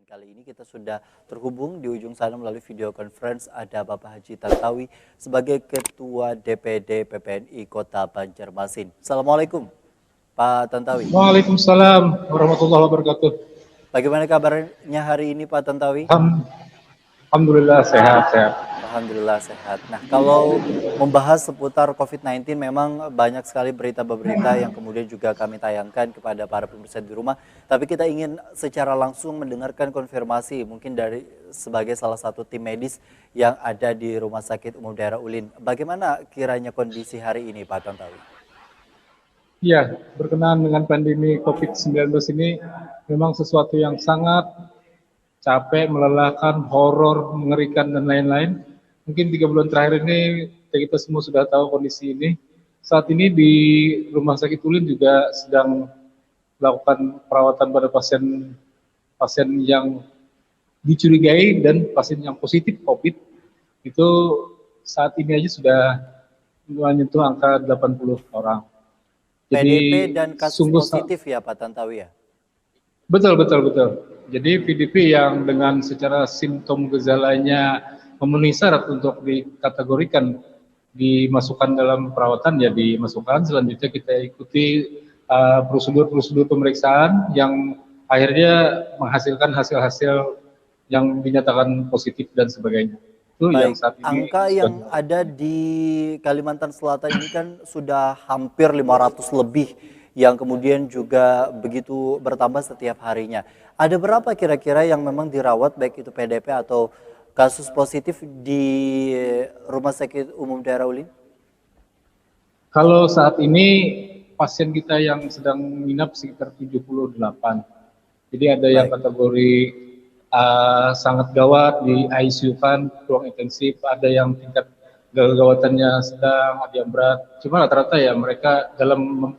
kali ini kita sudah terhubung di ujung sana melalui video conference ada Bapak Haji Tantawi sebagai Ketua DPD PPNI Kota Banjarmasin. Assalamualaikum Pak Tantawi. Waalaikumsalam warahmatullahi wabarakatuh. Bagaimana kabarnya hari ini Pak Tantawi? Alhamdulillah sehat. Alhamdulillah sehat. Nah, kalau membahas seputar COVID-19 memang banyak sekali berita-berita yang kemudian juga kami tayangkan kepada para pemirsa di rumah. Tapi kita ingin secara langsung mendengarkan konfirmasi mungkin dari sebagai salah satu tim medis yang ada di Rumah Sakit Umum Daerah Ulin. Bagaimana kiranya kondisi hari ini Pak Tantawi? Ya, berkenaan dengan pandemi COVID-19 ini memang sesuatu yang sangat capek, melelahkan, horor, mengerikan, dan lain-lain. Mungkin 3 bulan terakhir ini kita semua sudah tahu kondisi ini. Saat ini di Rumah Sakit Ulin juga sedang melakukan perawatan pada pasien yang dicurigai dan pasien yang positif COVID. Itu saat ini aja sudah menyentuh angka 80 orang. Jadi PDP dan kasus positif ya Pak Tantawi ya? Betul. Jadi PDP yang dengan secara simptom gejalanya memenuhi syarat untuk dikategorikan dimasukkan dalam perawatan ya dimasukkan. Selanjutnya kita ikuti prosedur pemeriksaan yang akhirnya menghasilkan hasil-hasil yang dinyatakan positif dan sebagainya. Itu Baik, yang saat ini angka yang ada di Kalimantan Selatan ini kan sudah hampir 500 lebih yang kemudian juga begitu bertambah setiap harinya. Ada berapa kira-kira yang memang dirawat baik itu PDP atau kasus positif di Rumah Sakit Umum Daerah Ulin? Kalau saat ini pasien kita yang sedang menginap sekitar 78. Jadi ada yang kategori sangat gawat di ICU kan, ruang intensif, ada yang tingkat gawatannya sedang, ada yang berat. Cuma rata-rata ya mereka dalam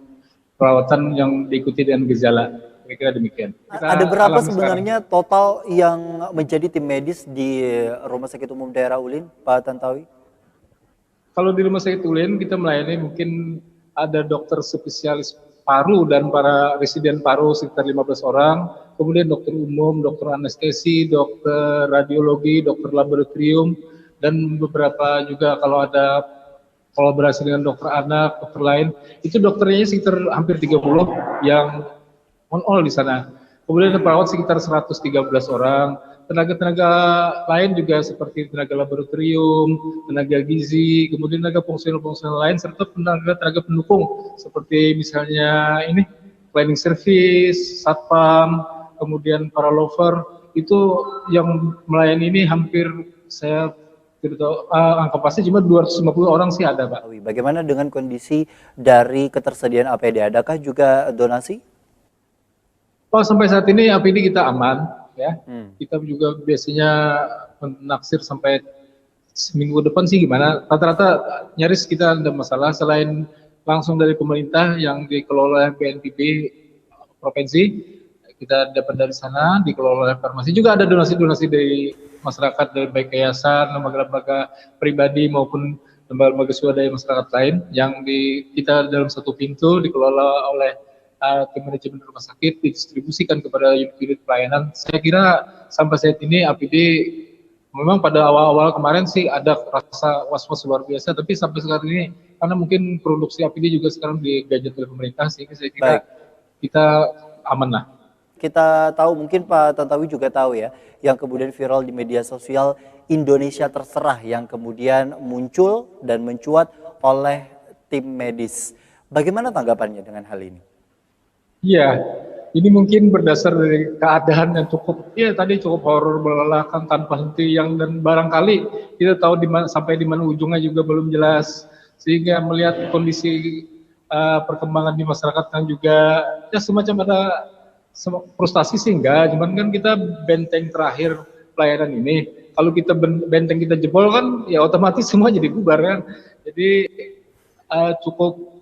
perawatan yang diikuti dengan gejala. Kira-kira demikian. Ada berapa sebenarnya total yang menjadi tim medis di Rumah Sakit Umum Daerah Ulin, Pak Tantawi? Kalau di Rumah Sakit Ulin kita melayani mungkin ada dokter spesialis paru dan para residen paru sekitar 15 orang, kemudian dokter umum, dokter anestesi, dokter radiologi, dokter laboratorium, dan beberapa juga kalau ada kolaborasi dengan dokter anak, dokter lain, itu dokternya sekitar hampir 30 yang on all di sana. Kemudian ada perawat sekitar 113 orang, tenaga-tenaga lain juga seperti tenaga laboratorium, tenaga gizi, kemudian tenaga fungsional lain, serta tenaga pendukung seperti misalnya ini cleaning service, satpam, kemudian para lover, itu yang melayani ini hampir saya tidak tahu angka pasti cuma 250 orang sih ada Pak. Bagaimana dengan kondisi dari ketersediaan APD? Adakah juga donasi? Oh, sampai saat ini APD kita aman ya. Kita juga biasanya menaksir sampai seminggu depan sih gimana. Rata-rata nyaris kita ada masalah selain langsung dari pemerintah yang dikelola BNPB provinsi. Kita dapat dari sana, dikelola oleh farmasi. Juga ada donasi-donasi dari masyarakat, dari baik yayasan, lembaga-lembaga pribadi maupun lembaga-lembaga swadaya masyarakat lain yang kita dalam satu pintu dikelola oleh tim manajemen rumah sakit didistribusikan kepada unit-unit pelayanan. Saya kira sampai saat ini APD memang pada awal-awal kemarin sih ada rasa was-was luar biasa, tapi sampai sekarang ini karena mungkin produksi APD juga sekarang digajet oleh pemerintah, sehingga saya kira kita aman lah. Kita tahu mungkin Pak Tantawi juga tahu ya, yang kemudian viral di media sosial Indonesia Terserah yang kemudian muncul dan mencuat oleh tim medis. Bagaimana tanggapannya dengan hal ini? Iya, ini mungkin berdasar dari keadaan yang cukup horor, melelahkan tanpa henti dan barangkali kita tahu sampai di mana ujungnya juga belum jelas, sehingga melihat kondisi perkembangan di masyarakat yang juga ya semacam ada frustasi sih enggak, cuman kan kita benteng terakhir pelayanan ini. Kalau kita benteng kita jebol kan ya otomatis semua jadi bubar kan. Jadi cukup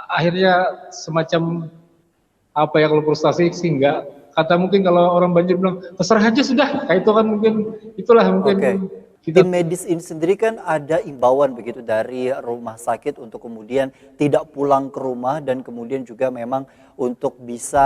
akhirnya semacam apa ya, kalau frustasi sih enggak. Kata mungkin kalau orang Banjar bilang terserah aja sudah, kayak itu kan mungkin itulah mungkin kita tim medis ini sendiri kan ada imbauan begitu dari rumah sakit untuk kemudian tidak pulang ke rumah dan kemudian juga memang untuk bisa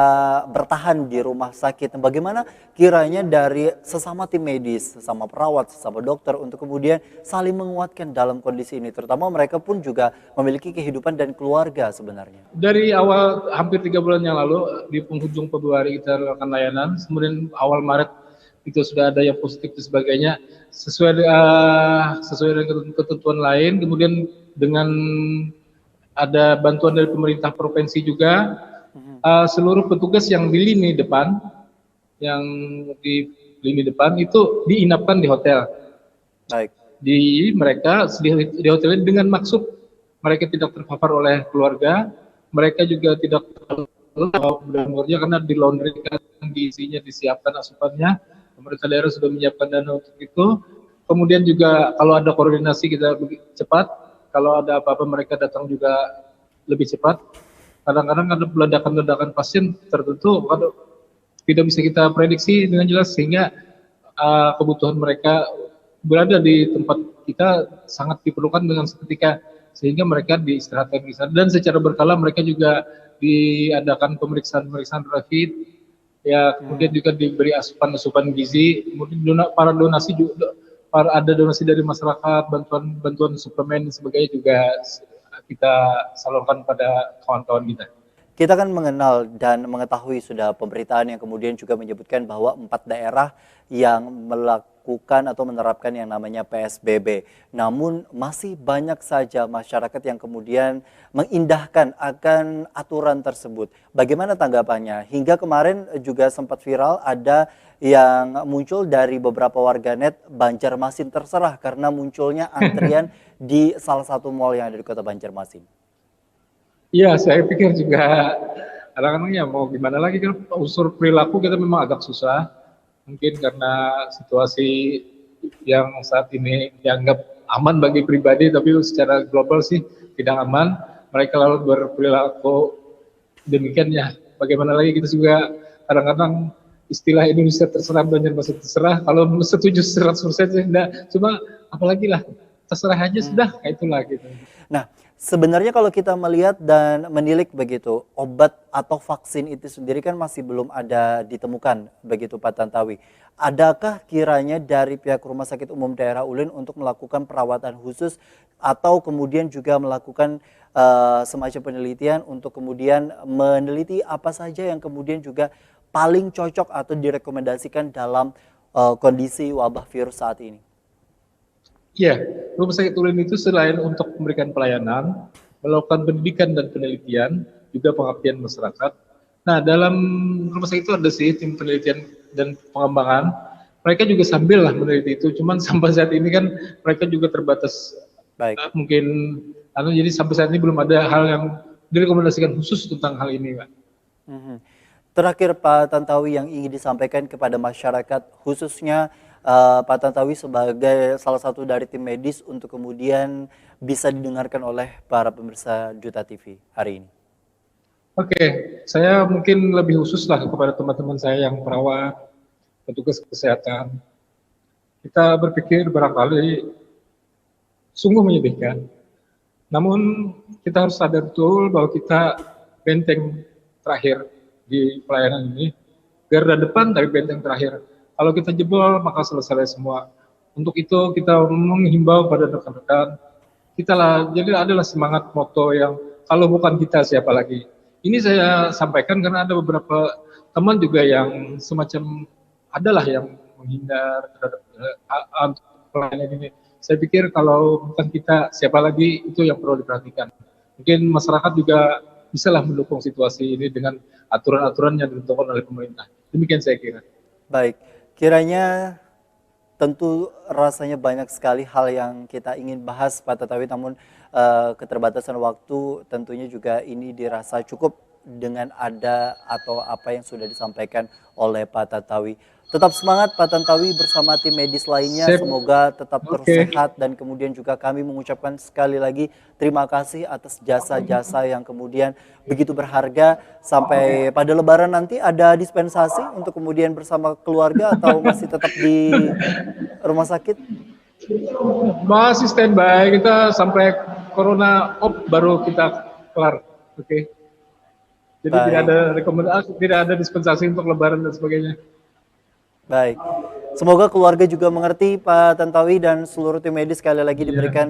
bertahan di rumah sakit. Nah, bagaimana kiranya dari sesama tim medis, sesama perawat, sesama dokter untuk kemudian saling menguatkan dalam kondisi ini, terutama mereka pun juga memiliki kehidupan dan keluarga sebenarnya. dari awal hampir 3 bulan yang lalu di penghujung Februari kita lakukan layanan, kemudian awal Maret itu sudah ada yang positif dan sebagainya sesuai dengan ketentuan lain. Kemudian dengan ada bantuan dari pemerintah provinsi juga, seluruh petugas yang di lini depan, yang di lini depan itu diinapkan di hotel. Baik. Mereka di hotel dengan maksud mereka tidak terpapar oleh keluarga, mereka juga tidak berangurnya karena di laundry kan diisinya disiapkan asupannya, pemerintah daerah sudah menyiapkan dana untuk itu. Kemudian juga kalau ada koordinasi kita lebih cepat, kalau ada apa-apa mereka datang juga lebih cepat. Kadang-kadang ada ledakan-ledakan pasien tertentu tidak bisa kita prediksi dengan jelas, sehingga kebutuhan mereka berada di tempat kita sangat diperlukan dengan seketika, sehingga mereka diistirahatkan di sana. Dan secara berkala mereka juga diadakan pemeriksaan rapid, ya, kemudian juga diberi asupan gizi, kemudian ada donasi dari masyarakat, bantuan suplemen dan sebagainya juga kita salurkan pada kawan-kawan kita. Kita kan mengenal dan mengetahui sudah pemberitaan yang kemudian juga menyebutkan bahwa 4 daerah yang melakukan atau menerapkan yang namanya PSBB. Namun masih banyak saja masyarakat yang kemudian mengindahkan akan aturan tersebut. Bagaimana tanggapannya? Hingga kemarin juga sempat viral ada yang muncul dari beberapa warganet, Banjarmasin terserah karena munculnya antrian di salah satu mal yang ada di kota Banjarmasin. Iya, saya pikir juga kadang-kadang ya mau gimana lagi, kan unsur perilaku kita memang agak susah. Mungkin karena situasi yang saat ini dianggap aman bagi pribadi, tapi secara global sih tidak aman. Mereka lalu berperilaku demikian, ya bagaimana lagi, kita juga kadang-kadang istilah Indonesia terserah, Banjarmasin terserah. Kalau setuju 100% sih enggak, cuma apalagi lah, terserah aja sudah, kayak itulah gitu. Nah, sebenarnya kalau kita melihat dan menilik begitu, obat atau vaksin itu sendiri kan masih belum ada ditemukan begitu Pak Tantowi. Adakah kiranya dari pihak Rumah Sakit Umum Daerah Ulin untuk melakukan perawatan khusus atau kemudian juga melakukan semacam penelitian untuk kemudian meneliti apa saja yang kemudian juga paling cocok atau direkomendasikan dalam kondisi wabah virus saat ini? Ya, Rumah Sakit Ulin itu selain untuk memberikan pelayanan, melakukan pendidikan dan penelitian, juga pengabdian masyarakat. Nah, dalam rumah sakit itu ada sih tim penelitian dan pengembangan. Mereka juga sambil lah meneliti itu, cuman sampai saat ini kan mereka juga terbatas. Baik. Mungkin, jadi sampai saat ini belum ada hal yang direkomendasikan khusus tentang hal ini, Pak. Terakhir Pak Tantowi, yang ingin disampaikan kepada masyarakat, khususnya Pak Tantowi sebagai salah satu dari tim medis untuk kemudian bisa didengarkan oleh para pemirsa Duta TV hari ini. Oke, saya mungkin lebih khusus lah kepada teman-teman saya yang perawat, petugas kesehatan. Kita berpikir barangkali sungguh menyedihkan. Namun kita harus sadar betul bahwa kita benteng terakhir di pelayanan ini, garda depan tapi benteng terakhir. Kalau kita jebol maka selesai semua. Untuk itu kita menghimbau pada rekan-rekan kita lah, jadi adalah semangat moto yang kalau bukan kita siapa lagi. Ini saya sampaikan karena ada beberapa teman juga yang semacam adalah yang menghindar terhadap pelayanan ini. Saya pikir kalau bukan kita siapa lagi, itu yang perlu diperhatikan. Mungkin masyarakat juga bisalah mendukung situasi ini dengan aturan-aturan yang ditentukan oleh pemerintah. Demikian saya kira. Baik. Kiranya tentu rasanya banyak sekali hal yang kita ingin bahas Pak Tantowi, namun keterbatasan waktu tentunya juga ini dirasa cukup dengan ada atau apa yang sudah disampaikan oleh Pak Tantowi. Tetap semangat Pak Tantowi bersama tim medis lainnya, semoga tetap terus sehat, dan kemudian juga kami mengucapkan sekali lagi terima kasih atas jasa-jasa yang kemudian begitu berharga. Sampai pada Lebaran nanti ada dispensasi untuk kemudian bersama keluarga atau masih tetap di rumah sakit? Masih standby, kita sampai corona off baru kita kelar. Oke. Jadi tidak Baik, ada rekomendasi, tidak ada dispensasi untuk lebaran dan sebagainya. baik. Semoga keluarga juga mengerti Pak Tantowi dan seluruh tim medis sekali lagi Iya. diberikan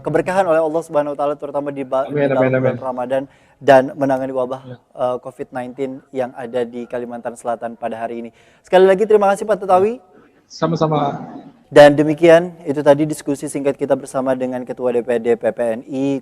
keberkahan oleh Allah Subhanahu wa taala terutama di Amin, dalam amin, bulan amin. Ramadan dan menangani wabah Ya. COVID-19 yang ada di Kalimantan Selatan pada hari ini. Sekali lagi terima kasih Pak Tantowi. Sama-sama. Dan demikian itu tadi diskusi singkat kita bersama dengan Ketua DPD PPNI